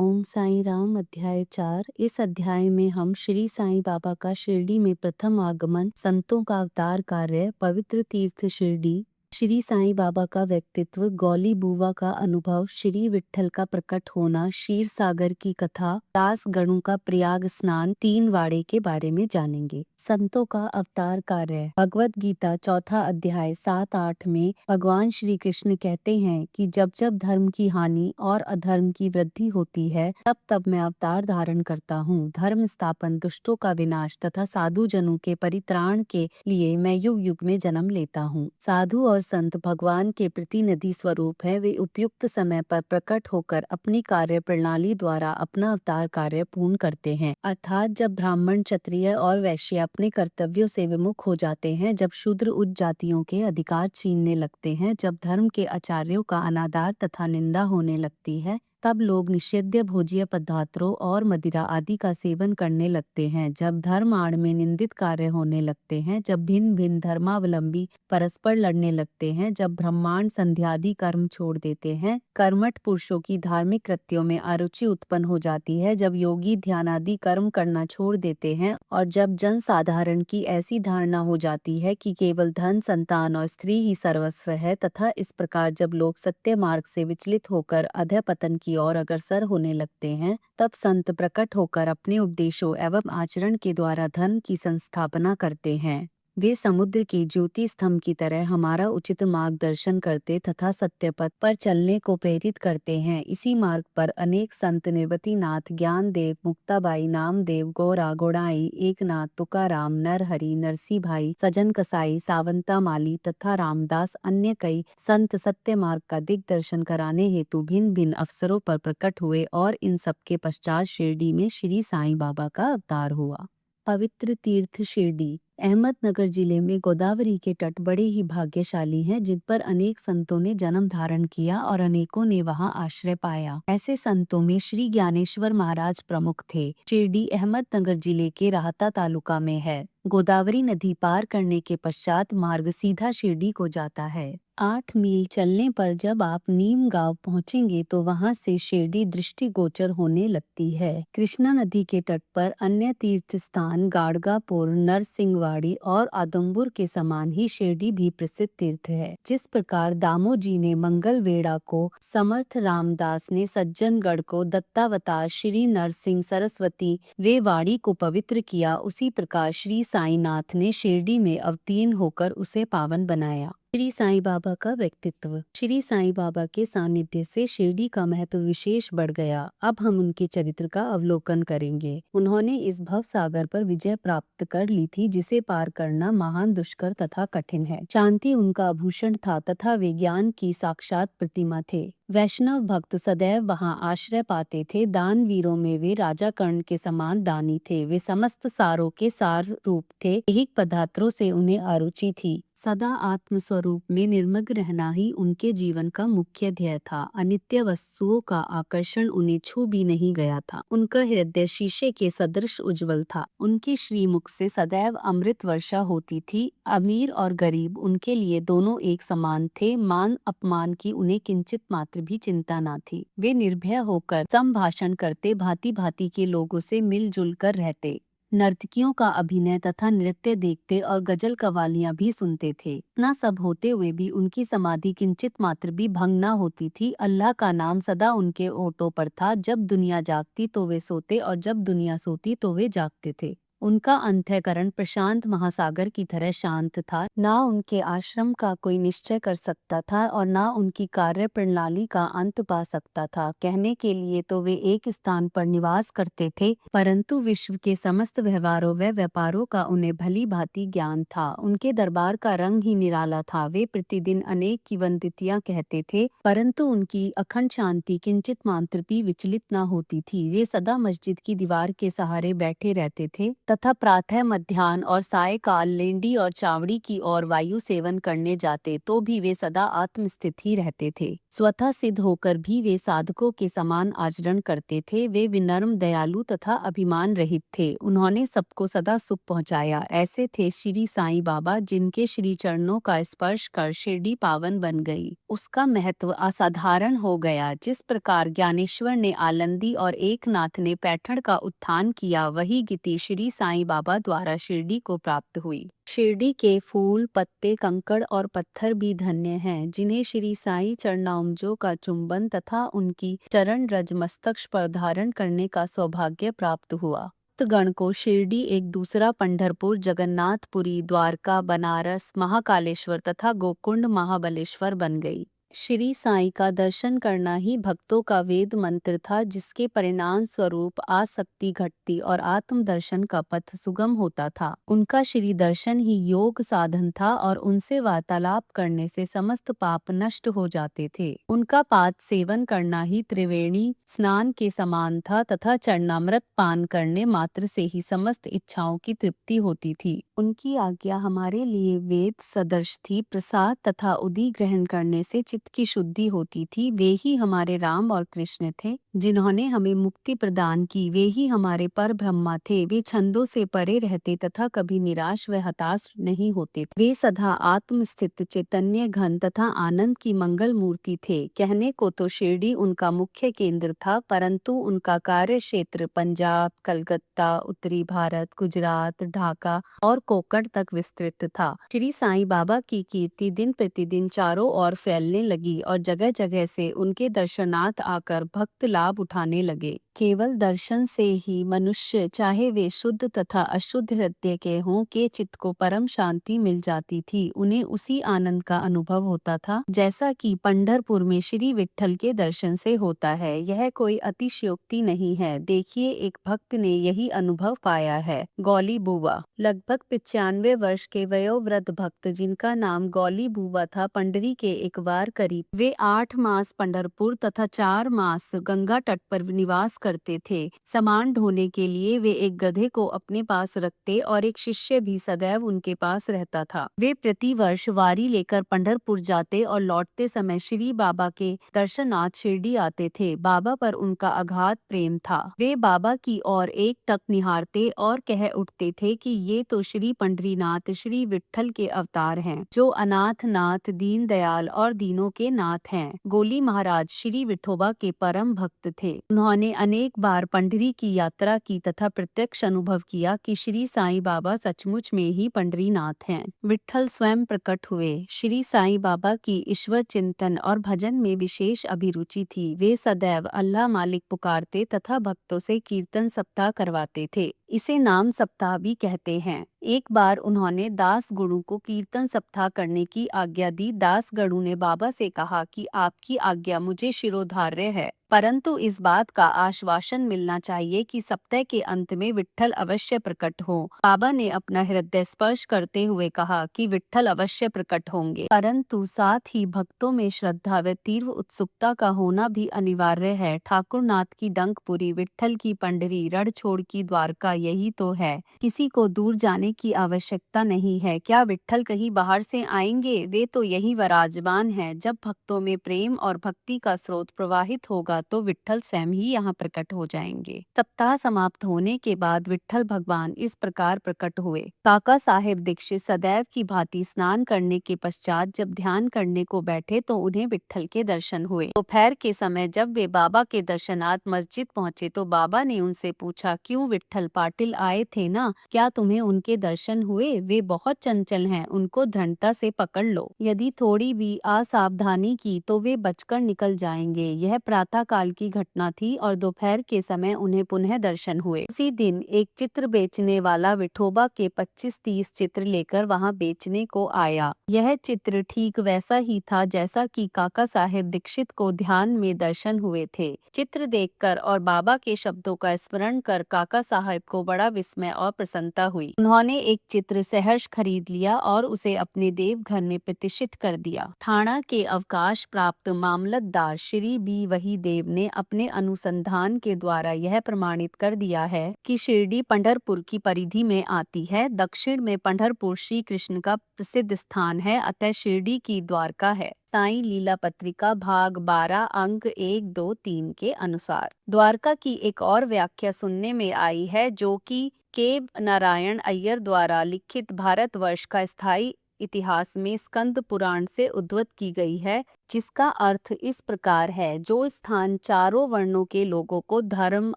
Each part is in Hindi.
ओम साईं राम। अध्याय 4। इस अध्याय में हम श्री साईं बाबा का शिरडी में प्रथम आगमन, संतों का अवतार कार्य, पवित्र तीर्थ शिरडी, श्री साईं बाबा का व्यक्तित्व, गौली बुवा का अनुभव, श्री विट्ठल का प्रकट होना, क्षीर सागर की कथा, दास गणों का प्रयाग स्नान, तीन वाड़े के बारे में जानेंगे। संतों का अवतार कार्य। भगवत गीता चौथा अध्याय 7-8 में भगवान श्री कृष्ण कहते हैं कि जब जब धर्म की हानि और अधर्म की वृद्धि होती है, तब तब मैं अवतार धारण करता हूँ। धर्म स्थापन, दुष्टों का विनाश तथा साधु जनों के परित्राण के लिए मैं युग युग में जन्म लेता हूँ। साधु और संत भगवान के प्रतिनिधि स्वरूप है। वे उपयुक्त समय पर प्रकट होकर अपनी कार्य प्रणाली द्वारा अपना अवतार कार्य पूर्ण करते हैं। अर्थात जब ब्राह्मण, क्षत्रिय और वैश्य अपने कर्तव्यों से विमुख हो जाते हैं, जब शूद्र उच्च जातियों के अधिकार छीनने लगते हैं, जब धर्म के आचार्यों का अनादर तथा निंदा होने लगती है, तब लोग निषिद्ध भोज्य पदार्थों और मदिरा आदि का सेवन करने लगते हैं। जब धर्म आड़ में निंदित कार्य होने लगते हैं, जब भिन्न भिन्न धर्मावलंबी परस्पर लड़ने लगते हैं, जब ब्रह्मांड संध्यादि कर्म छोड़ देते हैं, कर्मठ पुरुषों की धार्मिक कृत्यों में अरुचि उत्पन्न हो जाती है, जब योगी ध्यानादि कर्म करना छोड़ देते हैं और जब जन साधारण की ऐसी धारणा हो जाती है कि केवल धन, संतान और स्त्री ही सर्वस्व है, तथा इस प्रकार जब लोग सत्य मार्ग से विचलित होकर अधःपतन की ओर अग्रसर होने लगते हैं, तब संत प्रकट होकर अपने उपदेशों एवं आचरण के द्वारा धर्म की संस्थापना करते हैं। वे समुद्र के ज्योति स्तंभ की तरह हमारा उचित मार्गदर्शन करते तथा सत्य पथ पर चलने को प्रेरित करते हैं। इसी मार्ग पर अनेक संत निर्वतीनाथ, ज्ञानदेव, मुक्ताबाई, नामदेव, गौरा, गोड़ाई, एकनाथ, तुकाराम, नरहरि, नरसी भाई, सजन कसाई, सावंता माली तथा रामदास, अन्य कई संत सत्य मार्ग का दिग्दर्शन कराने हेतु भिन्न भिन्न अवसरों पर प्रकट हुए और इन सबके पश्चात शिरडी में श्री साईं बाबा का अवतार हुआ। पवित्र तीर्थ शिरडी। अहमदनगर जिले में गोदावरी के तट बड़े ही भाग्यशाली हैं, जिन पर अनेक संतों ने जन्म धारण किया और अनेकों ने वहां आश्रय पाया। ऐसे संतों में श्री ज्ञानेश्वर महाराज प्रमुख थे। शिरडी अहमदनगर जिले के राहता तालुका में है। गोदावरी नदी पार करने के पश्चात मार्ग सीधा शिरडी को जाता है। 8 मील चलने पर जब आप नीम गांव पहुंचेंगे तो वहां से शिरडी दृष्टिगोचर होने लगती है। कृष्णा नदी के तट पर अन्य तीर्थ स्थान गाड़गापुर, नरसिंहवाड़ी और आदमपुर के समान ही शिरडी भी प्रसिद्ध तीर्थ है। जिस प्रकार दामोजी ने मंगलवेढ़ा को, समर्थ रामदास ने सज्जनगढ़ को, दत्तावतार श्री नरसिंह सरस्वती वे वाड़ी को पवित्र किया, उसी प्रकार श्री साईनाथ ने शिरडी में अवतीर्ण होकर उसे पावन बनाया। श्री साईं बाबा का व्यक्तित्व। श्री साईं बाबा के सानिध्य से शिरडी का महत्व विशेष बढ़ गया। अब हम उनके चरित्र का अवलोकन करेंगे। उन्होंने इस भव सागर पर विजय प्राप्त कर ली थी, जिसे पार करना महान दुष्कर तथा कठिन है। शांति उनका आभूषण था तथा वे ज्ञान की साक्षात प्रतिमा थे। वैष्णव भक्त सदैव वहां आश्रय पाते थे। दानवीरों में वे राजा कर्ण के समान दानी थे। वे समस्त सारों के सार रूप थे। ऐहिक पदार्थों से उन्हें अरुचि थी। सदा आत्म स्वरूप में निर्मग्न रहना ही उनके जीवन का मुख्य ध्येय था। अनित्य वस्तुओं का आकर्षण उन्हें छू भी नहीं गया था। उनका हृदय शीशे के सदृश उज्जवल था। उनके श्रीमुख से सदैव अमृत वर्षा होती थी। अमीर और गरीब उनके लिए दोनों एक समान थे। मान अपमान की उन्हें किंचित मात्र भी चिंता न थी। वे निर्भय होकर संभाषण करते, भांति भांति के लोगों से मिलजुल कर रहते। नर्तकियों का अभिनय तथा नृत्य देखते और गजल कवालियां भी सुनते थे। इतना सब होते हुए भी उनकी समाधि किंचित मात्र भी भंग न होती थी। अल्लाह का नाम सदा उनके होठों पर था। जब दुनिया जागती तो वे सोते और जब दुनिया सोती तो वे जागते थे। उनका अंतःकरण प्रशांत महासागर की तरह शांत था। ना उनके आश्रम का कोई निश्चय कर सकता था और ना उनकी कार्य प्रणाली का अंत पा सकता था। कहने के लिए तो वे एक स्थान पर निवास करते थे, परंतु विश्व के समस्त व्यवहारों व व्यापारों का उन्हें भली भांति ज्ञान था। उनके दरबार का रंग ही निराला था। वे प्रतिदिन अनेक किंवदंतियां कहते थे, परंतु उनकी अखंड शांति किंचित मात्र भी विचलित न होती थी। वे सदा मस्जिद की दीवार के सहारे बैठे रहते थे तथा प्रातः मध्याह्न और सायकाल लेंडी और चावड़ी की ओर वायु सेवन करने जाते तो भी वे सदा आत्मस्थित ही रहते थे। स्वतः सिद्ध होकर भी वे साधकों के समान आचरण करते थे। वे विनम्र, दयालु तथा अभिमान रहित थे। उन्होंने सबको सदा सुख पहुंचाया। ऐसे थे श्री साईं बाबा, जिनके श्री चरणों का स्पर्श कर शिरडी पावन बन गई। उसका महत्व असाधारण हो गया। जिस प्रकार ज्ञानेश्वर ने आलंदी और एकनाथ ने पैठण का उत्थान किया, वही गति श्री साईं बाबा द्वारा शिरडी को प्राप्त हुई। शिरडी के फूल, पत्ते, कंकड़ और पत्थर भी धन्य हैं, जिन्हें श्री साईं चरणाम्बुजों का चुंबन तथा उनकी चरण रज मस्तक पर धारण करने का सौभाग्य प्राप्त हुआ। भक्तगण को शिरडी एक दूसरा पंढरपुर, जगन्नाथपुरी, द्वारका, बनारस, महाकालेश्वर तथा गोकुंड महाबलेश्वर बन गई। श्री साईं का दर्शन करना ही भक्तों का वेद मंत्र था, जिसके परिणाम स्वरूप आसक्ति घटती और आत्म दर्शन का पथ सुगम होता था। उनका श्री दर्शन ही योग साधन था और उनसे वार्तालाप करने से समस्त पाप नष्ट हो जाते थे। उनका पाद सेवन करना ही त्रिवेणी स्नान के समान था तथा चरणामृत पान करने मात्र से ही समस्त इच्छाओं की तृप्ति होती थी। उनकी आज्ञा हमारे लिए वेद सदृश थी। प्रसाद तथा उदी ग्रहण करने से चित्त की शुद्धि होती थी। वे ही हमारे राम और कृष्ण थे, जिन्होंने हमें मुक्ति प्रदान की। वे ही हमारे पर ब्रह्मा थे। वे छंदों से परे रहते तथा कभी निराश व हताश नहीं होते थे। वे सदा आत्मस्थित चैतन्य घन तथा आनंद की मंगल मूर्ति थे। कहने को तो शिरडी उनका मुख्य केंद्र था, परंतु उनका कार्य क्षेत्र पंजाब, कलकत्ता, उत्तरी भारत, गुजरात, ढाका और कोकण तक विस्तृत था। श्री साईं बाबा की कीर्ति दिन प्रतिदिन चारों ओर फैलने लगी और जगह जगह से उनके दर्शनार्थ आकर भक्त लाभ उठाने लगे। केवल दर्शन से ही मनुष्य, चाहे वे शुद्ध तथा अशुद्ध हृदय के हों, के चित्त को परम शांति मिल जाती थी। उन्हें उसी आनंद का अनुभव होता था जैसा कि पंढरपुर में श्री विट्ठल के दर्शन से होता है। यह कोई अतिशयोक्ति नहीं है। देखिए, एक भक्त ने यही अनुभव पाया है। गौली बुवा, लगभग 95 वर्ष के वयोवृद्ध भक्त, जिनका नाम गौली बुवा था, पंडरी के एक बार करीब वे 8 मास पंढरपुर तथा 4 मास गंगा तट पर निवास करते थे। सामान ढोने के लिए वे एक गधे को अपने पास रखते और एक शिष्य भी सदैव उनके पास रहता था। वे प्रति वर्ष वारी लेकर पंढरपुर जाते और लौटते समय श्री बाबा के दर्शनार्थ शिरडी आते थे। बाबा पर उनका अगाध प्रेम था। वे बाबा की ओर एक टक निहारते और कह उठते थे कि ये तो श्री पंढरीनाथ, श्री विट्ठल के अवतार हैं, जो अनाथ नाथ, दीन दयाल और दीनों के नाथ हैं। गोली महाराज श्री विठोबा के परम भक्त थे। उन्होंने अनेक बार पंढरी की यात्रा की तथा प्रत्यक्ष अनुभव किया कि श्री साईं बाबा सचमुच में ही पंढरीनाथ हैं। विट्ठल स्वयं प्रकट हुए। श्री साईं बाबा की ईश्वर चिंतन और भजन में विशेष अभिरुचि थी। वे सदैव अल्लाह मालिक पुकारते तथा भक्तों से कीर्तन सप्ताह करवाते थे। इसे नाम सप्ताह भी कहते हैं। एक बार उन्होंने दास गणु को कीर्तन सप्ताह करने की आज्ञा दी। दास गणु ने बाबा से कहा कि आपकी आज्ञा मुझे शिरोधार्य है, परंतु इस बात का आश्वासन मिलना चाहिए कि सप्ताह के अंत में विट्ठल अवश्य प्रकट हो। बाबा ने अपना हृदय स्पर्श करते हुए कहा कि विट्ठल अवश्य प्रकट होंगे, परंतु साथ ही भक्तों में श्रद्धा व तीव्र उत्सुकता का होना भी अनिवार्य है। ठाकुरनाथ की डंकपुरी, विट्ठल की पंडरी, रणछोड़ की द्वारका, यही तो है। किसी को दूर जाने की आवश्यकता नहीं है। क्या विट्ठल कहीं बाहर से आएंगे? वे तो यही विराजमान हैं। जब भक्तों में प्रेम और भक्ति का स्रोत प्रवाहित होगा तो विट्ठल स्वयं ही यहाँ प्रकट हो जाएंगे। सप्ताह समाप्त होने के बाद विट्ठल भगवान इस प्रकार प्रकट हुए। काका साहेब दीक्षित सदैव की भांति स्नान करने के पश्चात जब ध्यान करने को बैठे तो उन्हें विट्ठल के दर्शन हुए। दोपहर के समय जब वे बाबा के दर्शनार्थ मस्जिद पहुंचे तो बाबा ने उनसे पूछा, क्यों विट्ठल पाटिल आए थे ना, क्या तुम्हें उनके दर्शन हुए? वे बहुत चंचल हैं, उनको दृढ़ता से पकड़ लो। यदि थोड़ी भी असावधानी की तो वे बचकर निकल जाएंगे। यह प्रातः काल की घटना थी और दोपहर के समय उन्हें पुनः दर्शन हुए। उसी दिन एक चित्र बेचने वाला विठोबा के 25-30 चित्र लेकर वहां बेचने को आया। यह चित्र ठीक वैसा ही था जैसा कि काका साहेब दीक्षित को ध्यान में दर्शन हुए थे। चित्र देखकर और बाबा के शब्दों का स्मरण कर काका साहेब को बड़ा विस्मय और प्रसन्नता हुई। उन्होंने एक चित्र सहर्ष खरीद लिया और उसे अपने देवघर में प्रतिष्ठित कर दिया। ठाणा के अवकाश प्राप्त मामलतदार श्री बी वही देव देव ने अपने अनुसंधान के द्वारा यह प्रमाणित कर दिया है कि शिरडी पंढरपुर की परिधि में आती है। दक्षिण में पंढरपुर श्री कृष्ण का प्रसिद्ध स्थान है, अतः शिरडी की द्वारका है। साईं लीला पत्रिका भाग 12 अंक 1, 2, 3 के अनुसार द्वारका की एक और व्याख्या सुनने में आई है, जो कि के नारायण अय्यर द्वारा लिखित भारतवर्ष का स्थायी इतिहास में स्कंद पुराण से उद्धृत की गई है, जिसका अर्थ इस प्रकार है: जो स्थान चारों वर्णों के लोगों को धर्म,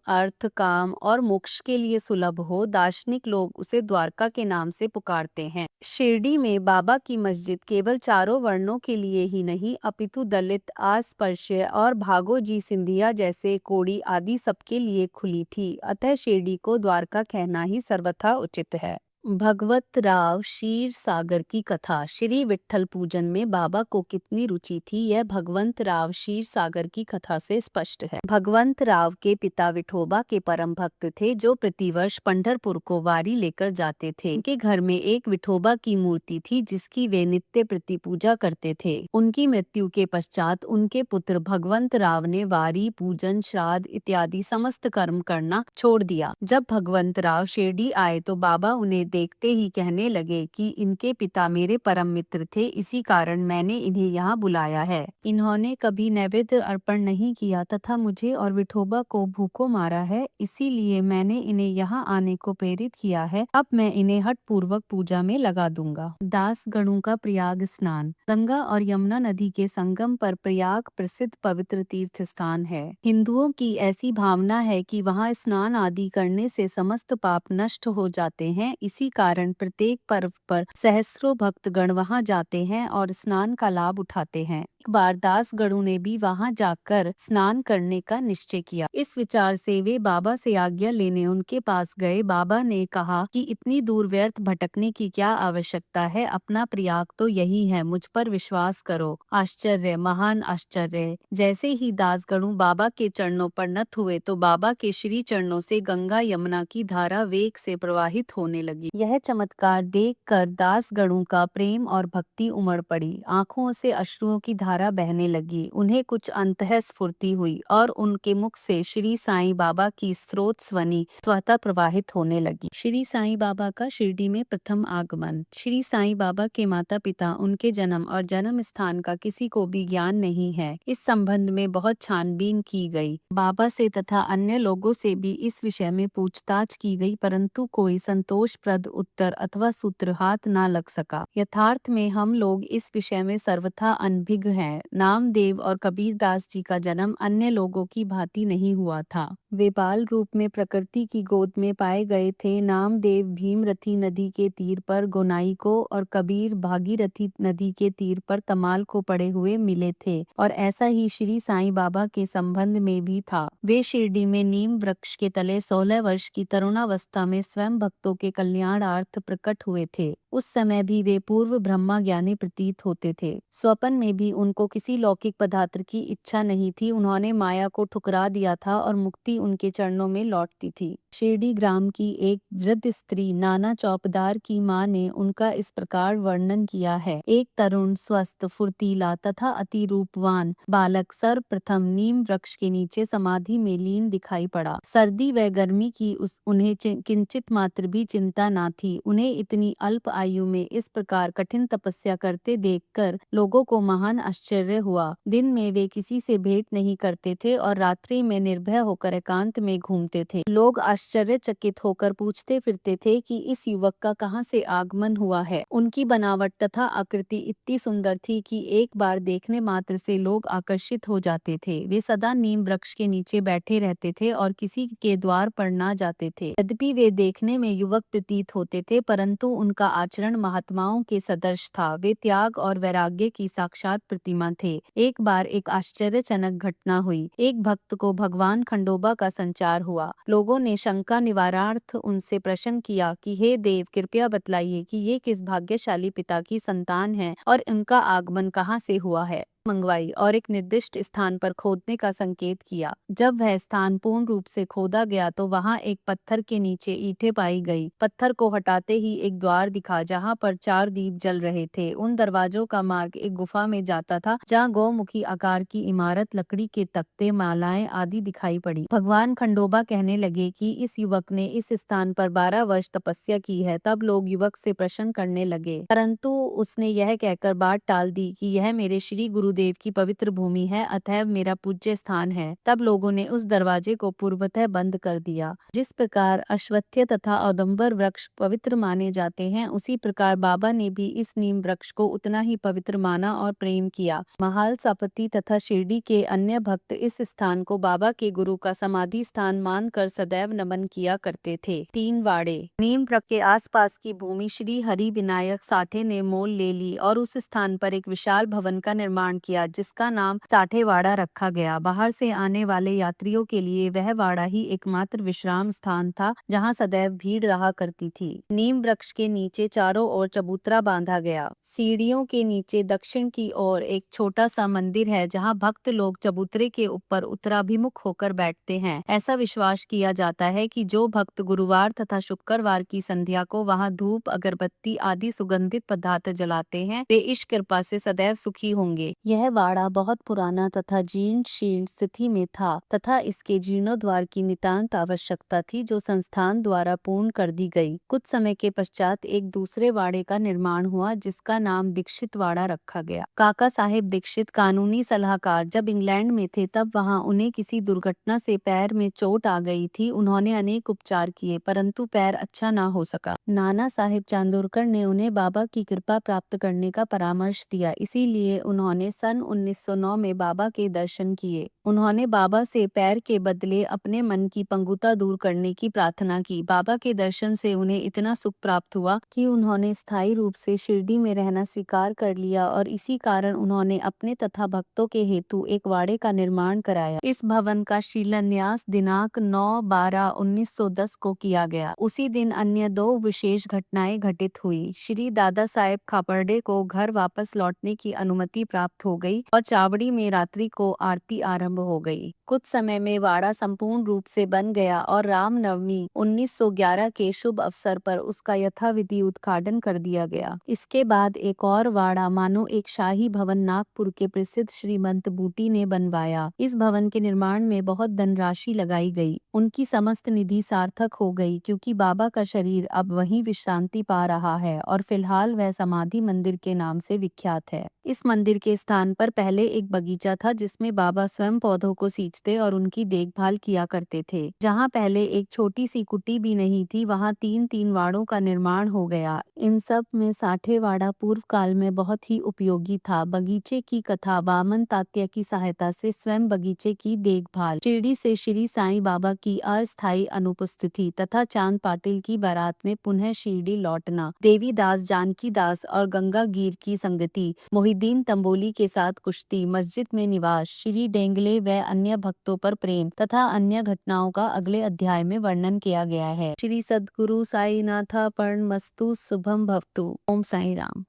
अर्थ, काम और मोक्ष के लिए सुलभ हो, दार्शनिक लोग उसे द्वारका के नाम से पुकारते हैं। शिरडी में बाबा की मस्जिद केवल चारों वर्णों के लिए ही नहीं, अपितु दलित, अस्पृश्य और भागोजी सिंधिया जैसे कोड़ी आदि सबके लिए खुली थी। अतः शिरडी को द्वारका कहना ही सर्वथा उचित है। भगवत राव क्षीर सागर की कथा। श्री विट्ठल पूजन में बाबा को कितनी रुचि थी, यह भगवंत राव क्षीर सागर की कथा से स्पष्ट है। भगवंत राव के पिता विठोबा के परम भक्त थे, जो प्रतिवर्ष पंढरपुर को वारी लेकर जाते थे। उनके घर में एक विठोबा की मूर्ति थी, जिसकी वे नित्य प्रति पूजा करते थे। उनकी मृत्यु के पश्चात उनके पुत्र भगवंत राव ने वारी, पूजन, श्राद्ध इत्यादि समस्त कर्म करना छोड़ दिया। जब भगवंत राव शिरडी आए तो बाबा उन्हें देखते ही कहने लगे कि इनके पिता मेरे परम मित्र थे, इसी कारण मैंने इन्हें यहाँ बुलाया है। इन्होंने कभी नैवेद्य अर्पण नहीं किया तथा मुझे और विठोबा को भूखों मारा है, इसीलिए मैंने इन्हें यहाँ आने को प्रेरित किया है। अब मैं इन्हें हठ पूर्वक पूजा में लगा दूंगा। दास गणों का प्रयाग स्नान। गंगा और यमुना नदी के संगम पर प्रयाग प्रसिद्ध पवित्र तीर्थ स्थान है। हिंदुओं की ऐसी भावना है कि वहाँ स्नान आदि करने से समस्त पाप नष्ट हो जाते हैं। इसी कारण प्रत्येक पर्व पर सहस्त्रों भक्तगण वहां जाते हैं और स्नान का लाभ उठाते हैं। एक बार दास गणों ने भी वहां जाकर स्नान करने का निश्चय किया। इस विचार से वे बाबा से आज्ञा लेने उनके पास गए। बाबा ने कहा कि इतनी दूर व्यर्थ भटकने की क्या आवश्यकता है, अपना प्रयाग तो यही है, मुझ पर विश्वास करो। आश्चर्य, महान आश्चर्य। जैसे ही दास गणों बाबा के चरणों पर नत हुए तो बाबा के श्री चरणों से गंगा यमुना की धारा वेग से प्रवाहित होने लगी। यह चमत्कार देखकर दास गणों का प्रेम और भक्ति उमड़ पड़ी। आंखों से अश्रुओं की धारा बहने लगी। उन्हें कुछ अंतः स्फूर्ति हुई और उनके मुख से श्री साईं बाबा की स्रोत ध्वनि स्वतः प्रवाहित होने लगी। श्री साईं बाबा का शिरडी में प्रथम आगमन। श्री साईं बाबा के माता पिता, उनके जन्म और जन्म स्थान का किसी को भी ज्ञान नहीं है। इस संबंध में बहुत छानबीन की गई। बाबा से तथा अन्य लोगों से भी इस विषय में पूछताछ की गई, परंतु कोई संतोषप्रद उत्तर अथवा सूत्र हाथ न लग सका। यथार्थ में हम लोग इस विषय में सर्वथा अनभिज्ञ हैं। नामदेव और कबीरदास जी का जन्म अन्य लोगों की भांति नहीं हुआ था। वे बाल रूप में प्रकृति की गोद में पाए गए थे। नामदेव भीमरथी नदी के तीर पर गोनाई को और कबीर भागीरथी नदी के तीर पर तमाल को पड़े हुए मिले थे, और ऐसा ही श्री साईं बाबा के संबंध में भी था। वे शिरडी में नीम वृक्ष के तले 16 वर्ष की तरुणावस्था में स्वयं भक्तों के कल्याणार्थ प्रकट हुए थे। उस समय भी वे पूर्व ब्रह्मा ज्ञानी प्रतीत होते थे। स्वप्न में भी उनको किसी लौकिक पदार्थ की इच्छा नहीं थी। उन्होंने माया को ठुकरा दिया था और मुक्ति उनके चरणों में लौटती थी। शिरडी ग्राम की एक वृद्ध स्त्री नाना चौपदार की माँ ने उनका इस प्रकार वर्णन किया है। एक तरुण, स्वस्थ, फुर्तीला तथा अति रूपवान बालक सर्वप्रथम नीम वृक्ष के नीचे समाधि में लीन दिखाई पड़ा। सर्दी व गर्मी की उन्हें किंचित मात्र भी चिंता न थी। उन्हें इतनी अल्प आयु में इस प्रकार कठिन तपस्या करते देखकर लोगों को महान आश्चर्य हुआ। दिन में वे किसी से भेंट नहीं करते थे और रात्रि में निर्भय होकर एकांत में घूमते थे। लोग आश्चर्यचकित होकर पूछते फिरते थे कि इस युवक का कहाँ से आगमन हुआ है। उनकी बनावट तथा आकृति इतनी सुंदर थी कि एक बार देखने मात्र से लोग आकर्षित हो जाते थे। वे सदा नीम वृक्ष के नीचे बैठे रहते थे और किसी के द्वार पर न जाते थे। यद्यपि वे देखने में युवक प्रतीत होते थे, परंतु उनका आचरण महात्माओं के सदृश था। वे त्याग और वैराग्य की साक्षात प्रतिमा थे। एक बार एक आश्चर्यजनक घटना हुई। एक भक्त को भगवान खंडोबा का संचार हुआ। लोगों ने शंका निवारणार्थ उनसे प्रश्न किया कि हे देव, कृपया बतलाइए कि ये किस भाग्यशाली पिता की संतान है और इनका आगमन कहाँ से हुआ है। मंगवाई और एक निर्दिष्ट स्थान पर खोदने का संकेत किया। जब वह स्थान पूर्ण रूप से खोदा गया तो वहां एक पत्थर के नीचे ईंटें पाई गई। पत्थर को हटाते ही एक द्वार दिखा जहां पर 4 दीप जल रहे थे। उन दरवाजों का मार्ग एक गुफा में जाता था जहां गौमुखी आकार की इमारत, लकड़ी के तख्ते, मालाएं आदि दिखाई पड़ी। भगवान खंडोबा कहने लगे कि इस युवक ने इस स्थान पर 12 वर्ष तपस्या की है। तब लोग युवक से प्रश्न करने लगे, परंतु उसने यह कहकर बात टाल दी कि यह मेरे श्री गुरुदेव की पवित्र भूमि है, अतएव मेरा पूज्य स्थान है। तब लोगों ने उस दरवाजे को पूर्वतः बंद कर दिया। जिस प्रकार अश्वत्थ तथा औदुंबर वृक्ष पवित्र माने जाते हैं, उसी प्रकार बाबा ने भी इस नीम वृक्ष को उतना ही पवित्र माना और प्रेम किया। महाल सापती तथा शिरडी के अन्य भक्त इस स्थान को बाबा के गुरु का समाधि स्थान मानकर सदैव नमन किया करते थे। 3 वाड़े। नीम वृक्ष के आसपास की भूमि श्री हरि विनायक साठे ने मोल ले ली और उस स्थान पर एक विशाल भवन का निर्माण किया जिसका नाम साठेवाड़ा रखा गया। बाहर से आने वाले यात्रियों के लिए वह वाड़ा ही एकमात्र विश्राम स्थान था जहाँ सदैव भीड़ रहा करती थी। नीम वृक्ष के नीचे चारों ओर चबूतरा बांधा गया। सीढ़ियों के नीचे दक्षिण की ओर एक छोटा सा मंदिर है जहाँ भक्त लोग चबूतरे के ऊपर उत्तराभिमुख होकर बैठते हैं। ऐसा विश्वास किया जाता है कि जो भक्त गुरुवार तथा शुक्रवार की संध्या को वहां धूप, अगरबत्ती आदि सुगंधित पदार्थ जलाते हैं, वे इस कृपा से सदैव सुखी होंगे। यह वाड़ा बहुत पुराना तथा जीर्ण शीर्ण स्थिति में था तथा इसके जीर्णोद्धार की नितांत आवश्यकता थी, जो संस्थान द्वारा पूर्ण कर दी गई। कुछ समय के पश्चात एक दूसरे वाड़े का निर्माण हुआ जिसका नाम दीक्षित वाड़ा रखा गया। काका साहेब दीक्षित कानूनी सलाहकार जब इंग्लैंड में थे तब वहां उन्हें किसी दुर्घटना से पैर में चोट आ गई थी। उन्होंने अनेक उपचार किए परंतु पैर अच्छा ना हो सका। नाना साहेब चांदोरकर ने उन्हें बाबा की कृपा प्राप्त करने का परामर्श दिया, इसीलिए उन्होंने सन 1909 में बाबा के दर्शन किए। उन्होंने बाबा से पैर के बदले अपने मन की पंगुता दूर करने की प्रार्थना की। बाबा के दर्शन से उन्हें इतना सुख प्राप्त हुआ कि उन्होंने स्थायी रूप से शिरडी में रहना स्वीकार कर लिया और इसी कारण उन्होंने अपने तथा भक्तों के हेतु एक वाड़े का निर्माण कराया। इस भवन का शिलान्यास दिनांक 9/12/1910 को किया गया। उसी दिन अन्य 2 विशेष घटनाएं घटित हुई। श्री दादा साहेब खापर्डे को घर वापस लौटने की अनुमति प्राप्त हो गई और चावड़ी में रात्रि को आरती आरंभ हो गई। कुछ समय में वाड़ा संपूर्ण रूप से बन गया और रामनवमी 1911 के शुभ अवसर पर उसका यथाविधि उद्घाटन कर दिया गया। इसके बाद एक और वाड़ा मानो एक शाही भवन नागपुर के प्रसिद्ध श्रीमंत बूटी ने बनवाया। इस भवन के निर्माण में बहुत धनराशि लगाई गई। उनकी समस्त निधि सार्थक हो गई क्योंकि बाबा का शरीर अब वहीं विश्रांति पा रहा है और फिलहाल वह समाधि मंदिर के नाम से विख्यात है। इस मंदिर के स्थान पर पहले एक बगीचा था जिसमें बाबा स्वयं पौधों को सींचते और उनकी देखभाल किया करते थे। जहाँ पहले एक छोटी सी कुटी भी नहीं थी, वहाँ 3-3 वाड़ों का निर्माण हो गया। इन सब में साठेवाड़ा पूर्व काल में बहुत ही उपयोगी था। बगीचे की कथा वामन तात्या की सहायता से स्वयं बगीचे की देखभाल, शिरडी से श्री साईं बाबा की अस्थायी अनुपस्थिति तथा चांद पाटिल की बारात में पुनः शिरडी लौटना, देवीदास, जानकी दास और गंगा गिर की संगति, मोहिद्दीन तंबोली के साथ कुश्ती, मस्जिद में निवास, श्री डेंगले व अन्य भक्तों पर प्रेम तथा अन्य घटनाओं का अगले अध्याय में वर्णन किया गया है। श्री सद्गुरु साईनाथार्पणमस्तु। शुभम भवतु। ओम साई राम।